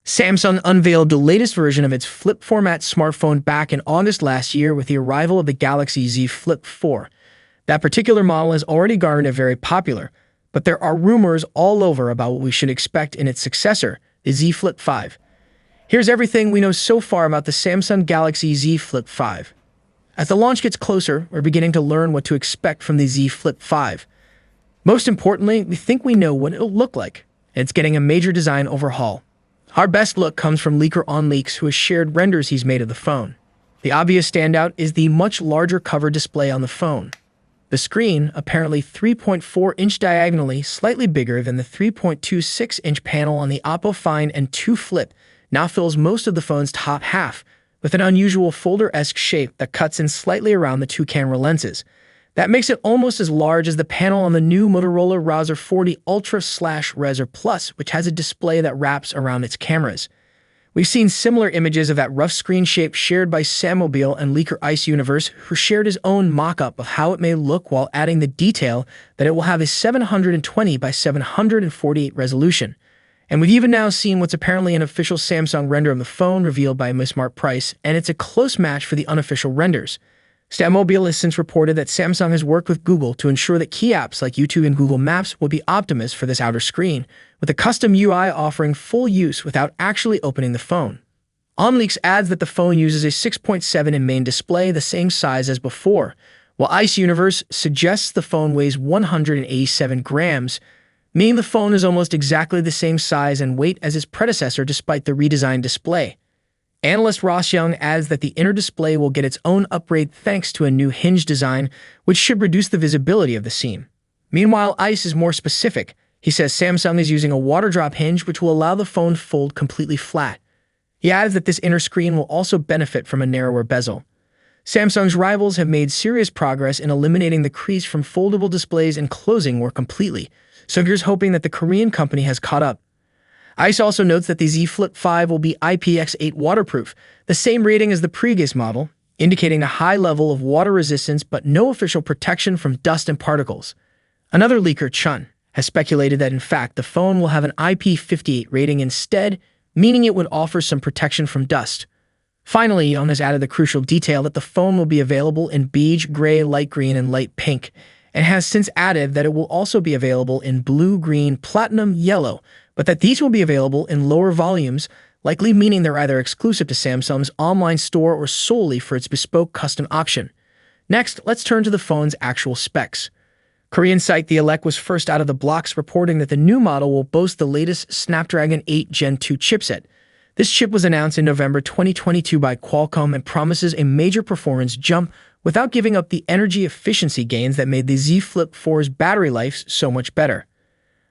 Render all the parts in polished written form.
Samsung unveiled the latest version of its flip format smartphone back in August last year with the arrival of the Galaxy Z Flip 4. That particular model has already garnered a very popular, but there are rumors all over about what we should expect in its successor, the Z Flip 5. Here's everything we know so far about the Samsung Galaxy Z Flip 5. As the launch gets closer, we're beginning to learn what to expect from the Z Flip 5. Most importantly, we think we know what it'll look like, and it's getting a major design overhaul. Our best look comes from leaker OnLeaks, who has shared renders he's made of the phone. The obvious standout is the much larger cover display on the phone. The screen, apparently 3.4-inch diagonally, slightly bigger than the 3.26-inch panel on the Oppo Find N2 Flip, now fills most of the phone's top half, with an unusual folder-esque shape that cuts in slightly around the two camera lenses. That makes it almost as large as the panel on the new Motorola Razr 40 Ultra/Razr Plus, which has a display that wraps around its cameras. We've seen similar images of that rough screen shape shared by Sammobile and leaker Ice Universe, who shared his own mock-up of how it may look while adding the detail that it will have a 720 by 748 resolution. And we've even now seen what's apparently an official Samsung render of the phone revealed by Miss Smart Price, and it's a close match for the unofficial renders. Snapmobile has since reported that Samsung has worked with Google to ensure that key apps like YouTube and Google Maps will be optimized for this outer screen, with a custom UI offering full use without actually opening the phone. OnLeaks adds that the phone uses a 6.7-inch main display, the same size as before, while Ice Universe suggests the phone weighs 187 grams, meaning the phone is almost exactly the same size and weight as its predecessor despite the redesigned display. Analyst Ross Young adds that the inner display will get its own upgrade thanks to a new hinge design, which should reduce the visibility of the seam. Meanwhile, Ice is more specific. He says Samsung is using a water drop hinge which will allow the phone to fold completely flat. He adds that this inner screen will also benefit from a narrower bezel. Samsung's rivals have made serious progress in eliminating the crease from foldable displays and closing more completely, so here's hoping that the Korean company has caught up. Ice also notes that the Z Flip 5 will be IPX8 waterproof, the same rating as the previous model, indicating a high level of water resistance but no official protection from dust and particles. Another leaker, Chun, has speculated that in fact the phone will have an IP58 rating instead, meaning it would offer some protection from dust. Finally, Young has added the crucial detail that the phone will be available in beige, gray, light green, and light pink, and has since added that it will also be available in blue, green, platinum, yellow, but that these will be available in lower volumes, likely meaning they're either exclusive to Samsung's online store or solely for its bespoke custom auction. Next, let's turn to the phone's actual specs. Korean site The Elec was first out of the blocks, reporting that the new model will boast the latest Snapdragon 8 Gen 2 chipset. This chip was announced in November 2022 by Qualcomm and promises a major performance jump without giving up the energy efficiency gains that made the Z Flip 4's battery life so much better.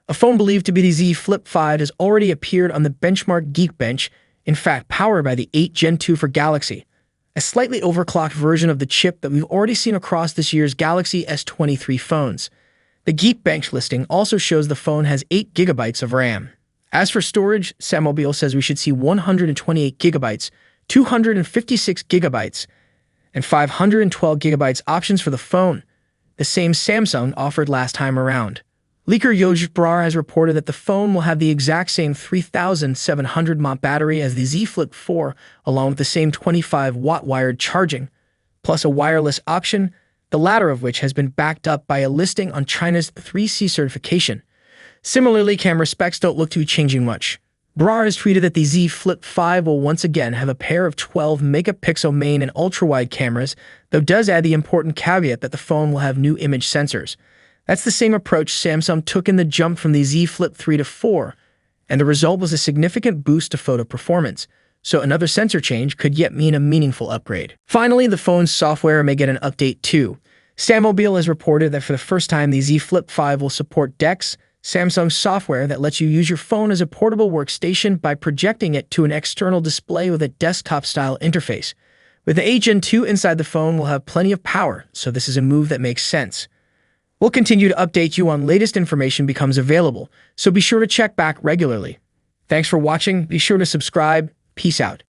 A phone believed to be the Z Flip 5 has already appeared on the benchmark Geekbench, in fact powered by the 8 Gen 2 for Galaxy, a slightly overclocked version of the chip that we've already seen across this year's Galaxy S23 phones. The Geekbench listing also shows the phone has 8 GB of RAM. As for storage, Sammobile says we should see 128 GB, 256 GB, and 512 GB options for the phone, the same Samsung offered last time around. Leaker Joseph Brar has reported that the phone will have the exact same 3,700 mAh battery as the Z Flip 4, along with the same 25-watt wired charging, plus a wireless option, the latter of which has been backed up by a listing on China's 3C certification. Similarly, camera specs don't look to be changing much. Brar has tweeted that the Z Flip 5 will once again have a pair of 12-megapixel main and ultra-wide cameras, though does add the important caveat that the phone will have new image sensors. That's the same approach Samsung took in the jump from the Z Flip 3 to 4, and the result was a significant boost to photo performance, so another sensor change could yet mean a meaningful upgrade. Finally, the phone's software may get an update too. Sammobile has reported that for the first time the Z Flip 5 will support DeX, Samsung's software that lets you use your phone as a portable workstation by projecting it to an external display with a desktop-style interface. With the 8 Gen 2 inside the phone, we'll have plenty of power, so this is a move that makes sense. We'll continue to update you on latest information becomes available, so be sure to check back regularly. Thanks for watching. Be sure to subscribe. Peace out.